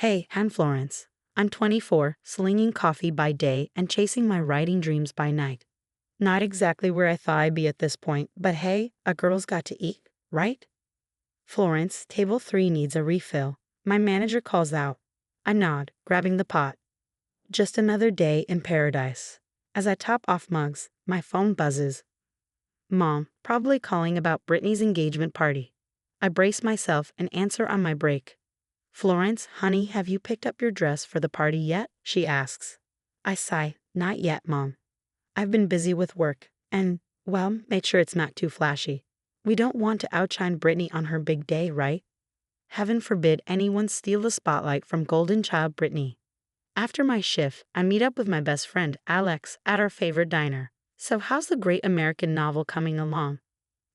Hey, I'm Florence. I'm 24, slinging coffee by day and chasing my writing dreams by night. Not exactly where I thought I'd be at this point, but hey, a girl's got to eat, right? Florence, table 3 needs a refill. My manager calls out. I nod, grabbing the pot. Just another day in paradise. As I top off mugs, my phone buzzes. Mom, probably calling about Brittany's engagement party. I brace myself and answer on my break. Florence, honey, have you picked up your dress for the party yet? She asks. I sigh, not yet, Mom. I've been busy with work and, well, made sure it's not too flashy. We don't want to outshine Brittany on her big day, right? Heaven forbid anyone steal the spotlight from golden child Brittany. After my shift, I meet up with my best friend, Alex, at our favorite diner. So how's the great American novel coming along?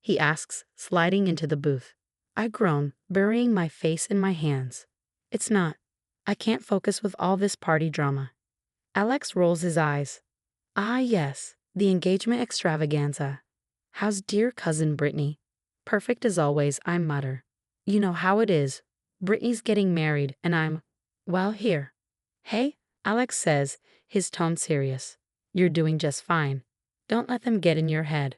He asks, sliding into the booth. I groan, burying my face in my hands. It's not. I can't focus with all this party drama. Alex rolls his eyes. Ah, yes, the engagement extravaganza. How's dear cousin Brittany? Perfect as always, I mutter. You know how it is. Brittany's getting married, and well, here. Hey, Alex says, his tone serious. You're doing just fine. Don't let them get in your head.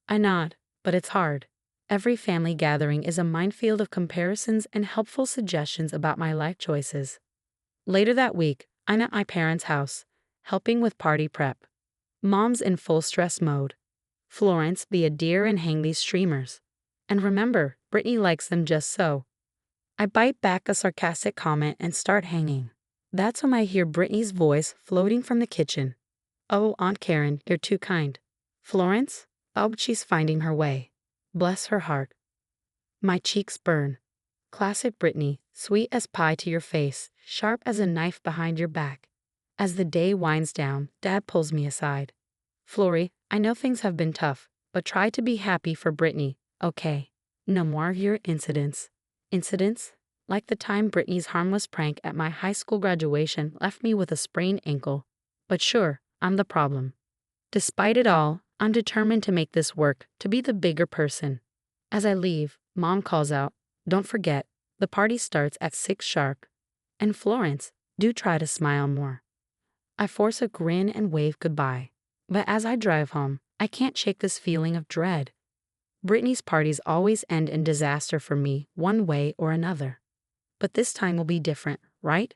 I nod, but it's hard. Every family gathering is a minefield of comparisons and helpful suggestions about my life choices. Later that week, I'm at my parents' house, helping with party prep. Mom's in full stress mode. Florence, be a dear and hang these streamers. And remember, Brittany likes them just so. I bite back a sarcastic comment and start hanging. That's when I hear Brittany's voice floating from the kitchen. Oh, Aunt Karen, you're too kind. Florence? Oh, she's finding her way. Bless her heart. My cheeks burn. Classic Brittany, sweet as pie to your face, sharp as a knife behind your back. As the day winds down, Dad pulls me aside. Flory, I know things have been tough, but try to be happy for Brittany, okay? No more of your incidents. Incidents? Like the time Brittany's harmless prank at my high school graduation left me with a sprained ankle. But sure, I'm the problem. Despite it all, I'm determined to make this work, to be the bigger person. As I leave, Mom calls out, don't forget, the party starts at 6 sharp. And Florence, do try to smile more. I force a grin and wave goodbye. But as I drive home, I can't shake this feeling of dread. Brittany's parties always end in disaster for me, one way or another. But this time will be different, right?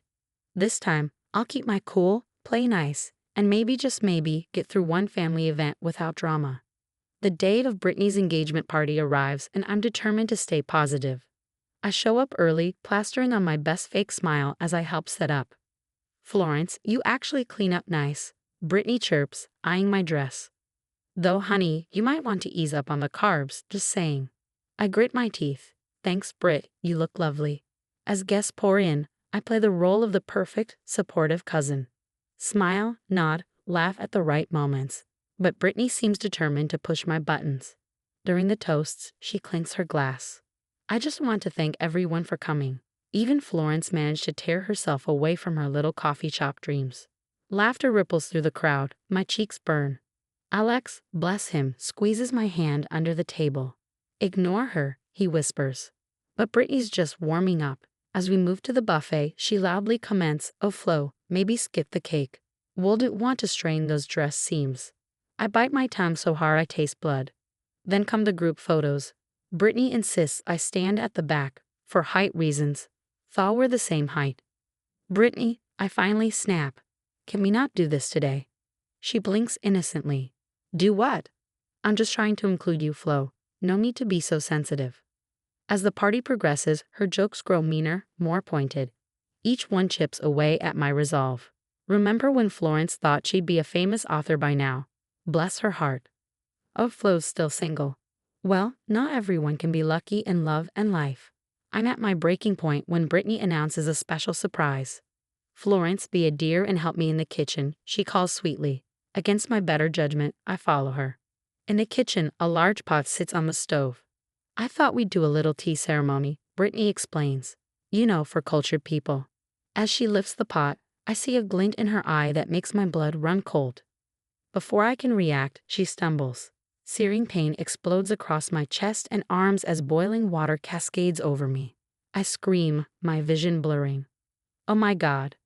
This time, I'll keep my cool, play nice, and maybe, just maybe, get through one family event without drama. The date of Brittany's engagement party arrives, and I'm determined to stay positive. I show up early, plastering on my best fake smile as I help set up. Florence, you actually clean up nice, Brittany chirps, eyeing my dress. Though, honey, you might want to ease up on the carbs, just saying. I grit my teeth. Thanks, Britt, you look lovely. As guests pour in, I play the role of the perfect, supportive cousin. Smile, nod, laugh at the right moments. But Brittany seems determined to push my buttons. During the toasts, she clinks her glass. I just want to thank everyone for coming. Even Florence managed to tear herself away from her little coffee shop dreams. Laughter ripples through the crowd. My cheeks burn. Alex, bless him, squeezes my hand under the table. Ignore her, he whispers. But Brittany's just warming up. As we move to the buffet, she loudly comments, oh Flo, maybe skip the cake. Wouldn't want to strain those dress seams. I bite my tongue so hard I taste blood. Then come the group photos. Brittany insists I stand at the back, for height reasons. Thought we're the same height. Brittany, I finally snap. Can we not do this today? She blinks innocently. Do what? I'm just trying to include you, Flo. No need to be so sensitive. As the party progresses, her jokes grow meaner, more pointed. Each one chips away at my resolve. Remember when Florence thought she'd be a famous author by now? Bless her heart. Oh, Flo's still single. Well, not everyone can be lucky in love and life. I'm at my breaking point when Brittany announces a special surprise. Florence, be a dear and help me in the kitchen, she calls sweetly. Against my better judgment, I follow her. In the kitchen, a large pot sits on the stove. I thought we'd do a little tea ceremony, Brittany explains. You know, for cultured people. As she lifts the pot, I see a glint in her eye that makes my blood run cold. Before I can react, she stumbles. Searing pain explodes across my chest and arms as boiling water cascades over me. I scream, my vision blurring. Oh my God.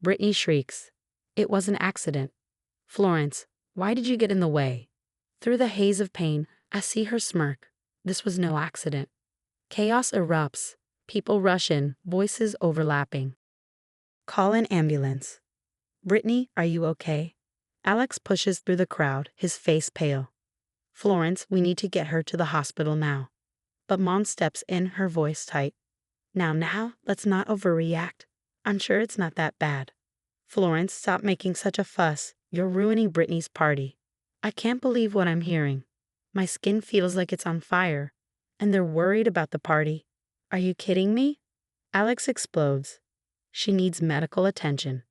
Brittany shrieks. It was an accident. Florence, why did you get in the way? Through the haze of pain, I see her smirk. This was no accident. Chaos erupts. People rush in, voices overlapping. Call an ambulance. Brittany, are you okay? Alex pushes through the crowd, his face pale. Florence, we need to get her to the hospital now. But Mom steps in, her voice tight. Now, let's not overreact. I'm sure it's not that bad. Florence, stop making such a fuss. You're ruining Brittany's party. I can't believe what I'm hearing. My skin feels like it's on fire. And they're worried about the party. Are you kidding me? Alex explodes. She needs medical attention.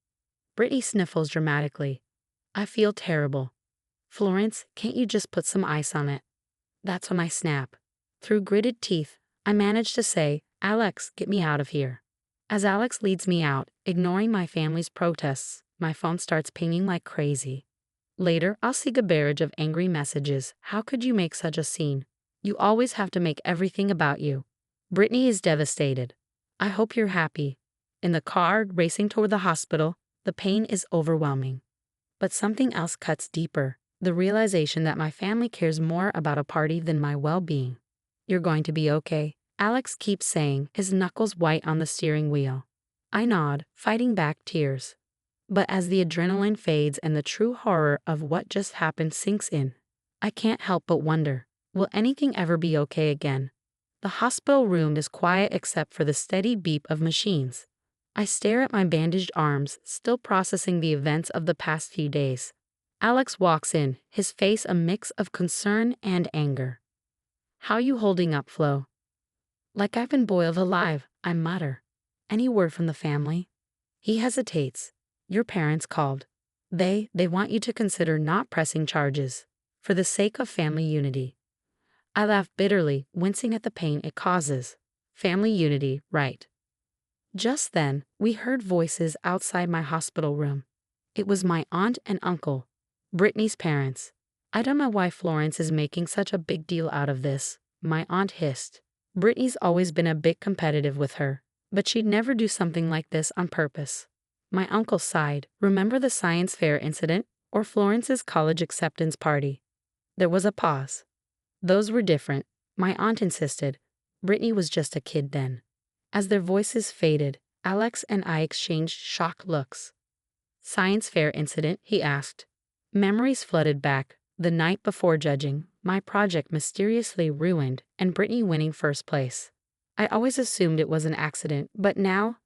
Brittany sniffles dramatically. I feel terrible. Florence, can't you just put some ice on it? That's when I snap. Through gritted teeth, I manage to say, Alex, get me out of here. As Alex leads me out, ignoring my family's protests, my phone starts pinging like crazy. Later, I'll see a barrage of angry messages. How could you make such a scene? You always have to make everything about you. Brittany is devastated. I hope you're happy. In the car, racing toward the hospital, the pain is overwhelming. But something else cuts deeper, the realization that my family cares more about a party than my well-being. You're going to be okay, Alex keeps saying, his knuckles white on the steering wheel. I nod, fighting back tears. But as the adrenaline fades and the true horror of what just happened sinks in, I can't help but wonder, will anything ever be okay again? The hospital room is quiet except for the steady beep of machines. I stare at my bandaged arms, still processing the events of the past few days. Alex walks in, his face a mix of concern and anger. How you holding up, Flo? Like I've been boiled alive, I mutter. Any word from the family? He hesitates. Your parents called. They want you to consider not pressing charges, for the sake of family unity. I laugh bitterly, wincing at the pain it causes. Family unity, right. Just then, we heard voices outside my hospital room. It was my aunt and uncle, Brittany's parents. I don't know why Florence is making such a big deal out of this, my aunt hissed. Brittany's always been a bit competitive with her, but she'd never do something like this on purpose. My uncle sighed. Remember the science fair incident, or Florence's college acceptance party? There was a pause. Those were different, my aunt insisted. Brittany was just a kid then. As their voices faded, Alex and I exchanged shocked looks. Science fair incident, he asked. Memories flooded back. The night before judging, my project mysteriously ruined and Brittany winning first place. I always assumed it was an accident, but now...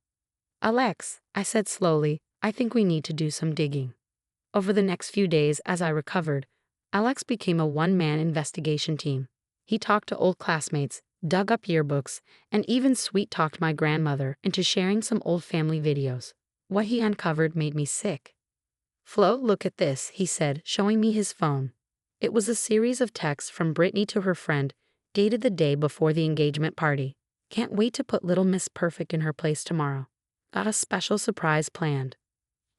Alex, I said slowly, I think we need to do some digging. Over the next few days, as I recovered, Alex became a one-man investigation team. He talked to old classmates, dug up yearbooks, and even sweet-talked my grandmother into sharing some old family videos. What he uncovered made me sick. Flo, look at this, he said, showing me his phone. It was a series of texts from Brittany to her friend, dated the day before the engagement party. Can't wait to put little Miss Perfect in her place tomorrow. Got a special surprise planned.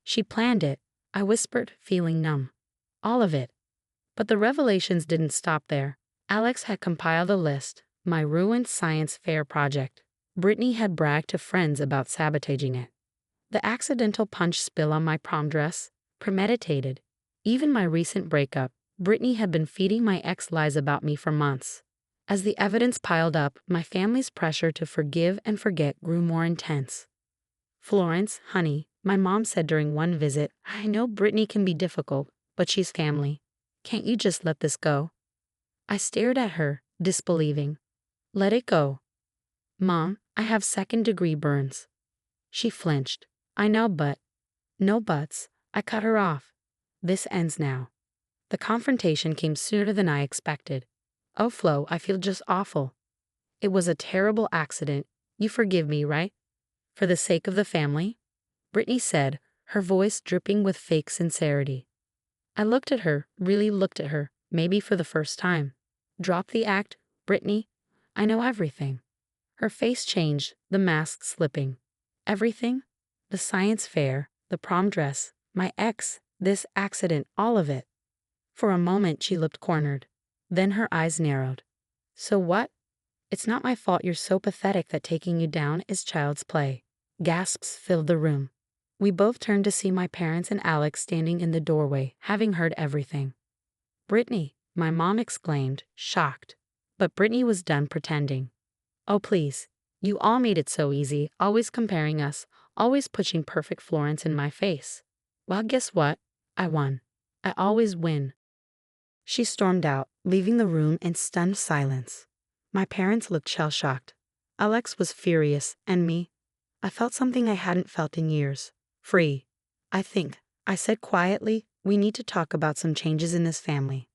She planned it, I whispered, feeling numb. All of it. But the revelations didn't stop there. Alex had compiled a list, my ruined science fair project. Brittany had bragged to friends about sabotaging it. The accidental punch spill on my prom dress, premeditated. Even my recent breakup, Brittany had been feeding my ex lies about me for months. As the evidence piled up, my family's pressure to forgive and forget grew more intense. Florence, honey, my mom said during one visit, I know Brittany can be difficult, but she's family. Can't you just let this go? I stared at her, disbelieving. Let it go. Mom, I have second-degree burns. She flinched. I know, but... No buts. I cut her off. This ends now. The confrontation came sooner than I expected. Oh, Flo, I feel just awful. It was a terrible accident. You forgive me, right? For the sake of the family? Brittany said, her voice dripping with fake sincerity. I looked at her, really looked at her, maybe for the first time. Drop the act, Brittany. I know everything. Her face changed, the mask slipping. Everything? The science fair, the prom dress, my ex, this accident, all of it. For a moment she looked cornered. Then her eyes narrowed. So what? It's not my fault you're so pathetic that taking you down is child's play. Gasps filled the room. We both turned to see my parents and Alex standing in the doorway, having heard everything. "Brittany," my mom exclaimed, shocked. But Brittany was done pretending. "Oh please, you all made it so easy, always comparing us, always pushing perfect Florence in my face. Well, guess what? I won. I always win." She stormed out, leaving the room in stunned silence. My parents looked shell-shocked. Alex was furious, and me? I felt something I hadn't felt in years. Free. "I think," I said quietly, "we need to talk about some changes in this family."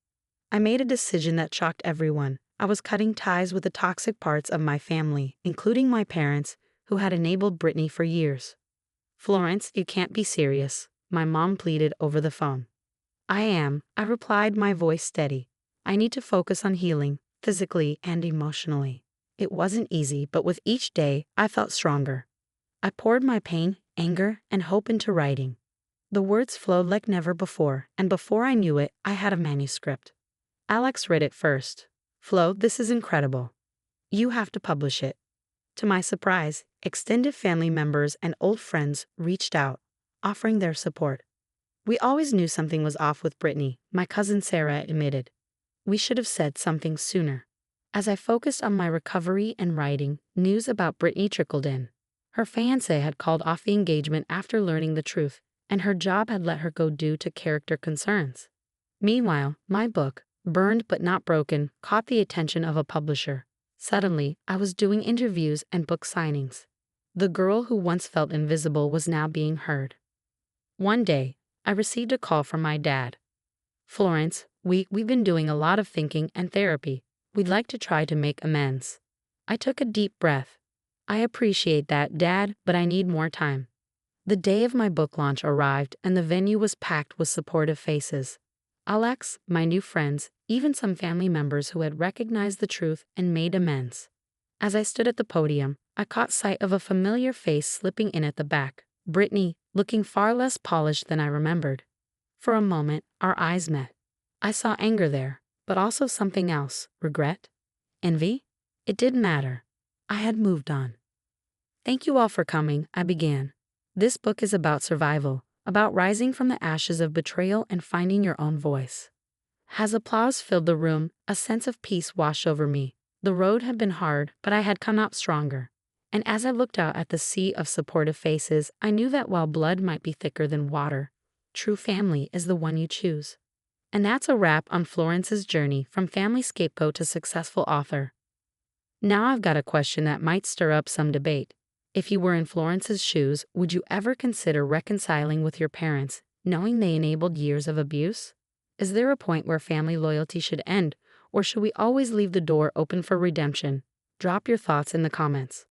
I made a decision that shocked everyone. I was cutting ties with the toxic parts of my family, including my parents, who had enabled Brittany for years. "Florence, you can't be serious," my mom pleaded over the phone. "I am," I replied, my voice steady. "I need to focus on healing, physically and emotionally." It wasn't easy, but with each day, I felt stronger. I poured my pain, anger, and hope into writing. The words flowed like never before, and before I knew it, I had a manuscript. Alex read it first. "Flo, this is incredible. You have to publish it." To my surprise, extended family members and old friends reached out, offering their support. "We always knew something was off with Brittany," my cousin Sarah admitted. "We should have said something sooner." As I focused on my recovery and writing, news about Brittany trickled in. Her fiancé had called off the engagement after learning the truth, and her job had let her go due to character concerns. Meanwhile, my book, Burned But Not Broken, caught the attention of a publisher. Suddenly, I was doing interviews and book signings. The girl who once felt invisible was now being heard. One day, I received a call from my dad. "Florence, we've been doing a lot of thinking and therapy. We'd like to try to make amends." I took a deep breath. "I appreciate that, Dad, but I need more time." The day of my book launch arrived, and the venue was packed with supportive faces. Alex, my new friends, even some family members who had recognized the truth and made amends. As I stood at the podium, I caught sight of a familiar face slipping in at the back, Brittany, looking far less polished than I remembered. For a moment, our eyes met. I saw anger there, but also something else. Regret? Envy? It didn't matter. I had moved on. "Thank you all for coming," I began. "This book is about survival, about rising from the ashes of betrayal and finding your own voice." As applause filled the room, a sense of peace washed over me. The road had been hard, but I had come out stronger. And as I looked out at the sea of supportive faces, I knew that while blood might be thicker than water, true family is the one you choose. And that's a wrap on Florence's journey from family scapegoat to successful author. Now I've got a question that might stir up some debate. If you were in Florence's shoes, would you ever consider reconciling with your parents, knowing they enabled years of abuse? Is there a point where family loyalty should end, or should we always leave the door open for redemption? Drop your thoughts in the comments.